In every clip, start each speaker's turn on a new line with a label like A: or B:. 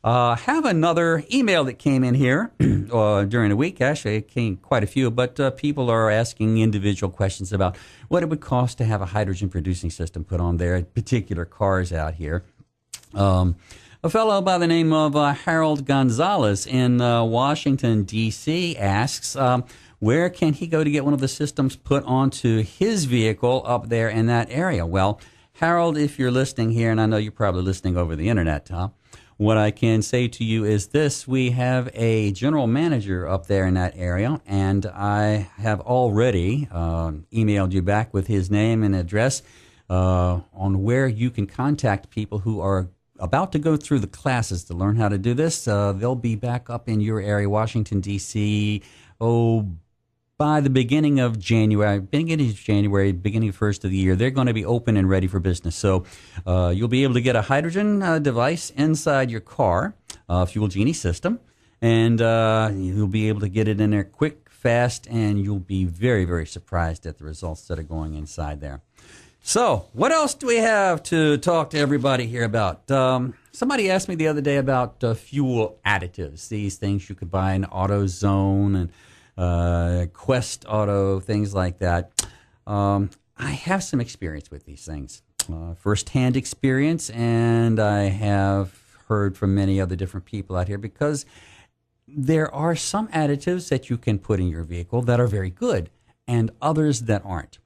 A: Have another email that came in here during the week. Actually, it came quite a few, but people are asking individual questions about what it would cost to have a hydrogen-producing system put on their particular cars out here. A fellow by the name of Harold Gonzalez in Washington, D.C. asks, where can he go to get one of the systems put onto his vehicle up there in that area? Well, Harold, if you're listening here, and I know you're probably listening over the internet, what I can say to you is this. We have a general manager up there in that area, and I have already emailed you back with his name and address on where you can contact people who are about to go through the classes to learn how to do this. They'll be back up in your area, Washington, D.C., by the beginning of January, beginning of first of the year. They're going to be open and ready for business. So you'll be able to get a hydrogen device inside your car, Fuel Genie system, and you'll be able to get it in there quick, fast, and you'll be very, very surprised at the results that are going inside there. So what else do we have to talk to everybody here about? Somebody asked me the other day about fuel additives, these things you could buy in AutoZone and Quest Auto, things like that. I have some experience with these things, first-hand experience, and I have heard from many other different people out here because there are some additives that you can put in your vehicle that are very good and others that aren't.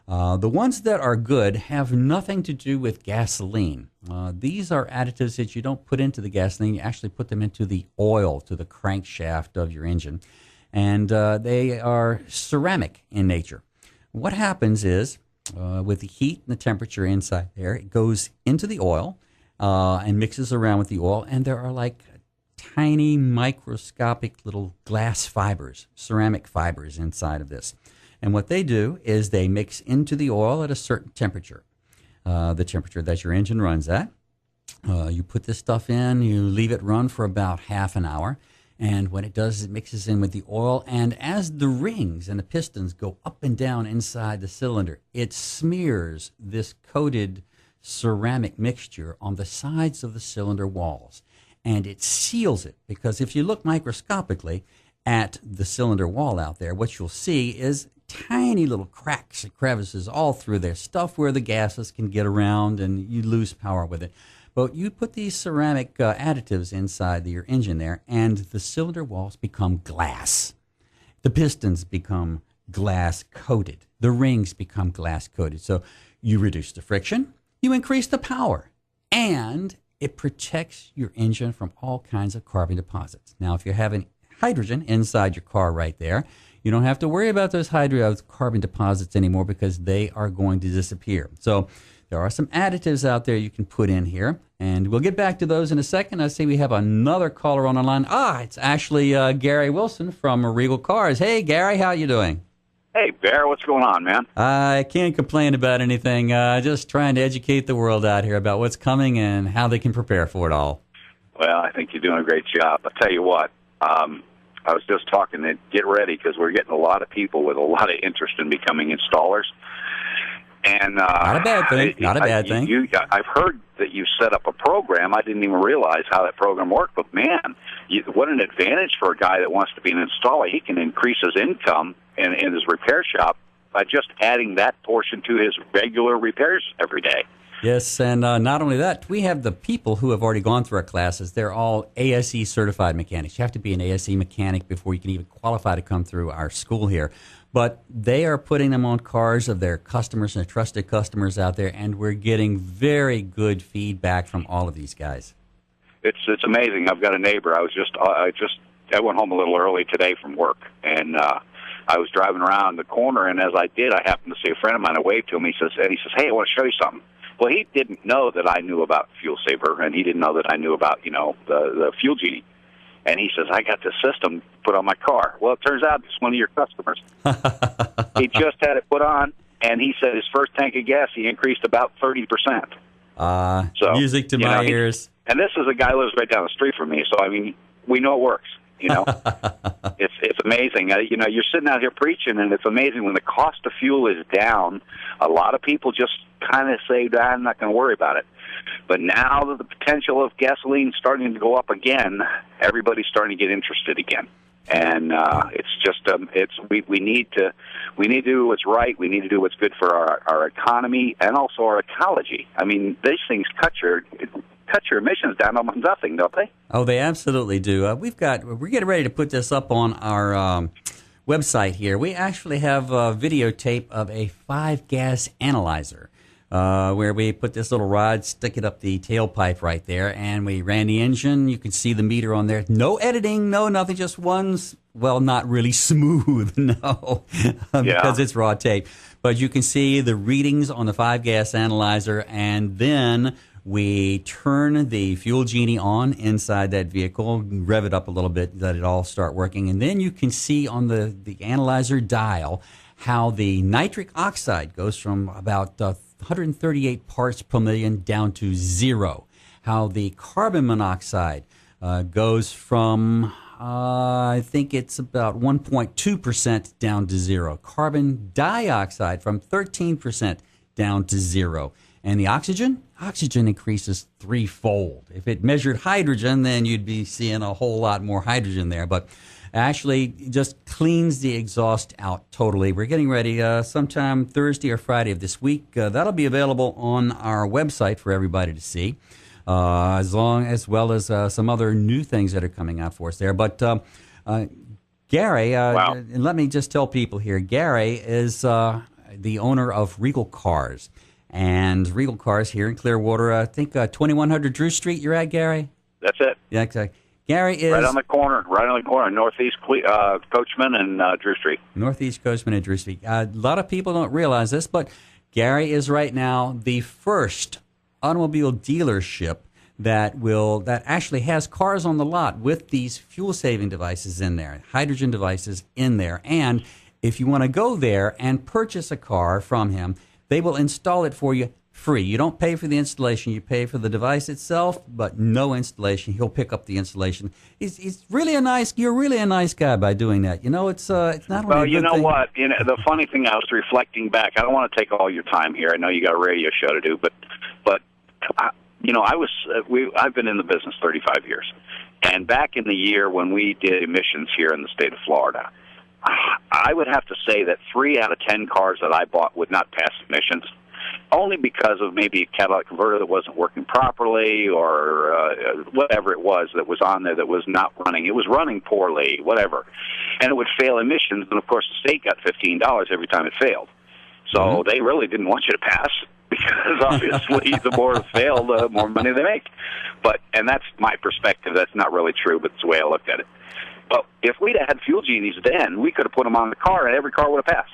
A: The ones that are good have nothing to do with gasoline. These are additives that you don't put into the gasoline. You actually put them into the oil, to the crankshaft of your engine. And they are ceramic in nature. What happens is, with the heat and the temperature inside there, it goes into the oil and mixes around with the oil, and there are like tiny microscopic little glass fibers, ceramic fibers inside of this. And what they do is they mix into the oil at a certain temperature, the temperature that your engine runs at. You put this stuff in, you leave it run for about half an hour. And what it does is it mixes in with the oil, and as the rings and the pistons go up and down inside the cylinder, it smears this coated ceramic mixture on the sides of the cylinder walls. And it seals it, because if you look microscopically at the cylinder wall out there, what you'll see is tiny little cracks and crevices all through there, stuff where the gases can get around and you lose power with it. But you put these ceramic additives inside your engine there, and the cylinder walls become glass. The pistons become glass coated. The rings become glass coated. So you reduce the friction, you increase the power, and it protects your engine from all kinds of carbon deposits. Now, if you're having hydrogen inside your car right there, you don't have to worry about those carbon deposits anymore because they are going to disappear. So there are some additives out there you can put in here, and we'll get back to those in a second. I see we have another caller on the line. It's actually Gary Wilson from Regal Cars. Hey, Gary, how you doing?
B: Hey, Bear, what's going on, man?
A: I can't complain about anything. Just trying to educate the world out here about what's coming and how they can prepare for it all.
B: Well, I think you're doing a great job. I'll tell you what, I was just talking to get ready because we're getting a lot of people with a lot of interest in becoming installers. And
A: not a bad thing. Not a bad thing.
B: I've heard that you set up a program. I didn't even realize how that program worked. But, man, what an advantage for a guy that wants to be an installer. He can increase his income in his repair shop by just adding that portion to his regular repairs every day.
A: Yes, and not only that, we have the people who have already gone through our classes. They're all ASE certified mechanics. You have to be an ASE mechanic before you can even qualify to come through our school here. But they are putting them on cars of their customers and their trusted customers out there, and we're getting very good feedback from all of these guys.
B: It's amazing. I've got a neighbor. I went home a little early today from work, and I was driving around the corner, and as I did, I happened to see a friend of mine. I waved to him. He says, "Hey, I want to show you something." Well, he didn't know that I knew about Fuel Saver, and he didn't know that I knew about, the Fuel Genie. And he says, "I got this system put on my car." Well, it turns out it's one of your customers. He just had it put on, and he said his first tank of gas, he increased about 30%.
A: Music to my ears.
B: And this is a guy who lives right down the street from me, so, I mean, we know it works. It's amazing. You're sitting out here preaching, and it's amazing when the cost of fuel is down. A lot of people just kind of say, "I'm not going to worry about it." But now that the potential of gasoline starting to go up again, everybody's starting to get interested again. And it's just we need to do what's right. We need to do what's good for our economy and also our ecology. I mean, these things cut your emissions down almost nothing, don't they?
A: Oh, they absolutely do. We're getting ready to put this up on our website here. We actually have a videotape of a 5-gas analyzer. Where we put this little rod, stick it up the tailpipe right there, and we ran the engine. You can see the meter on there. No editing, no nothing, just not really smooth, no, because it's raw tape. But you can see the readings on the 5-gas analyzer, and then we turn the fuel genie on inside that vehicle, rev it up a little bit, let it all start working, and then you can see on the analyzer dial how the nitric oxide goes from about 138 parts per million down to 0. How the carbon monoxide goes from, I think it's about 1.2% down to 0. Carbon dioxide from 13% down to 0. And the oxygen increases threefold. If it measured hydrogen, then you'd be seeing a whole lot more hydrogen there. But actually just cleans the exhaust out totally. We're getting ready sometime Thursday or Friday of this week. That'll be available on our website for everybody to see, as well as some other new things that are coming out for us there. But Gary, and let me just tell people here, Gary is the owner of Regal Cars. And Regal Cars here in Clearwater, I think 2100 Drew Street you're at, Gary?
B: That's it.
A: Yeah, exactly. Gary is
B: right on the corner, northeast Coachman and Drew Street.
A: Northeast Coachman and Drew Street. A lot of people don't realize this, but Gary is right now the first automobile dealership that actually has cars on the lot with these fuel-saving devices in there, hydrogen devices in there. And if you want to go there and purchase a car from him, they will install it for you free. You don't pay for the installation. You pay for the device itself, but no installation. He'll pick up the installation. He's really you're really a nice guy by doing that. You know, it's not only a good
B: Well, you know
A: thing.
B: what? The funny thing, I was reflecting back. I don't want to take all your time here. I know you got a radio show to do, but I've been in the business 35 years. And back in the year when we did emissions here in the state of Florida, I would have to say that 3 out of 10 cars that I bought would not pass emissions. Only because of maybe a catalytic converter that wasn't working properly or whatever it was that was on there that was not running. It was running poorly, whatever. And it would fail emissions, and, of course, the state got $15 every time it failed. So they really didn't want you to pass because, obviously, the more it failed, the more money they make. And that's my perspective. That's not really true, but it's the way I looked at it. But if we'd had fuel genies then, we could have put them on the car, and every car would have passed.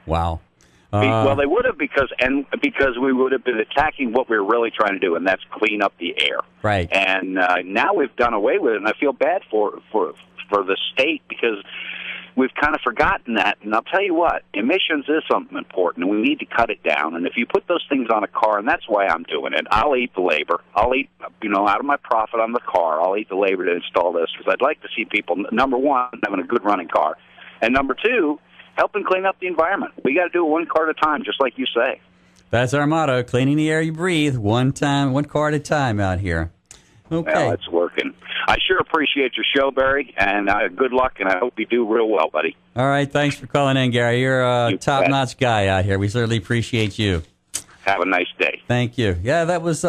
A: Wow.
B: Well, they would have because we would have been attacking what we were really trying to do, and that's clean up the air.
A: Right.
B: And now we've done away with it, and I feel bad for the state because we've kind of forgotten that. And I'll tell you what, emissions is something important, and we need to cut it down. And if you put those things on a car, and that's why I'm doing it, I'll eat the labor. I'll eat, out of my profit on the car, I'll eat the labor to install this because I'd like to see people, number one, having a good running car, and number two, helping clean up the environment. We got to do it one car at a time, just like you say.
A: That's our motto, cleaning the air you breathe, one car at a time out here. Okay.
B: Well, it's working. I sure appreciate your show, Barry, and good luck, and I hope you do real well, buddy.
A: All right, thanks for calling in, Gary. You're a top-notch guy out here. We certainly appreciate you.
B: Have a nice day.
A: Thank you. Yeah, that was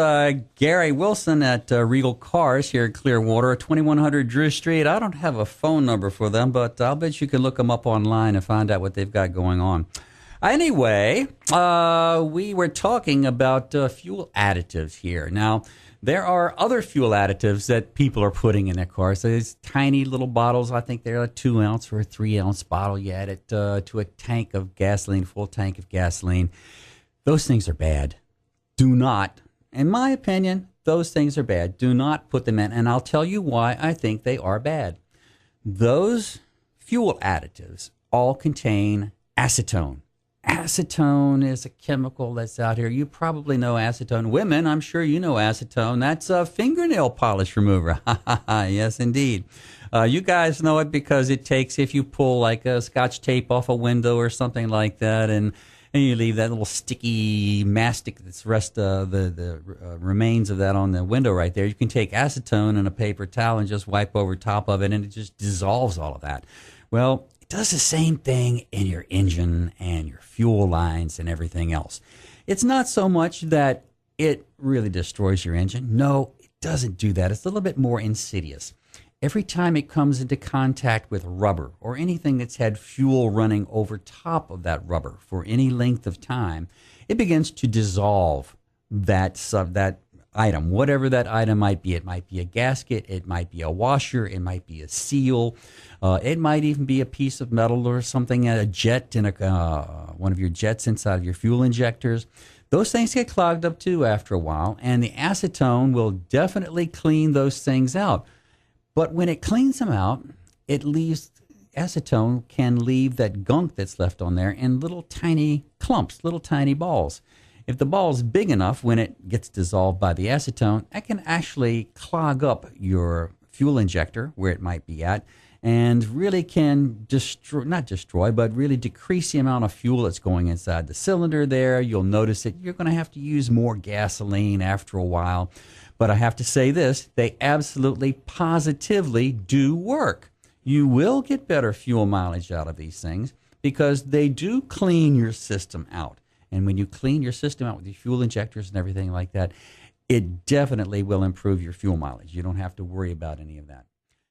A: Gary Wilson at Regal Cars here in Clearwater, 2100 Drew Street. I don't have a phone number for them, but I'll bet you can look them up online and find out what they've got going on. Anyway, we were talking about fuel additives here. Now, there are other fuel additives that people are putting in their cars. So these tiny little bottles, I think they're a 2-ounce or a 3-ounce bottle. You add it to a tank of gasoline, full tank of gasoline. Those things are bad. Do not, in my opinion, those things are bad. Do not put them in. And I'll tell you why I think they are bad. Those fuel additives all contain acetone. Acetone is a chemical that's out here. You probably know acetone. Women, I'm sure you know acetone. That's a fingernail polish remover. Yes, indeed. You guys know it because it takes, if you pull like a Scotch tape off a window or something like that, and and you leave that little sticky mastic that's the remains of that on the window right there. You can take acetone and a paper towel and just wipe over top of it, and it just dissolves all of that. Well, it does the same thing in your engine and your fuel lines and everything else. It's not so much that it really destroys your engine. No, it doesn't do that. It's a little bit more insidious. Every time it comes into contact with rubber or anything that's had fuel running over top of that rubber for any length of time, it begins to dissolve that item, whatever that item might be. It might be a gasket, it might be a washer, it might be a seal, it might even be a piece of metal or something, a jet in one of your jets inside of your fuel injectors. Those things get clogged up too after a while, and the acetone will definitely clean those things out. But when it cleans them out, acetone can leave that gunk that's left on there in little tiny clumps, little tiny balls. If the ball's big enough, when it gets dissolved by the acetone, that can actually clog up your fuel injector where it might be at, and really can not destroy, but really decrease the amount of fuel that's going inside the cylinder there. You'll notice that you're going to have to use more gasoline after a while. But I have to say this, they absolutely, positively do work. You will get better fuel mileage out of these things because they do clean your system out. And when you clean your system out with your fuel injectors and everything like that, it definitely will improve your fuel mileage. You don't have to worry about any of that.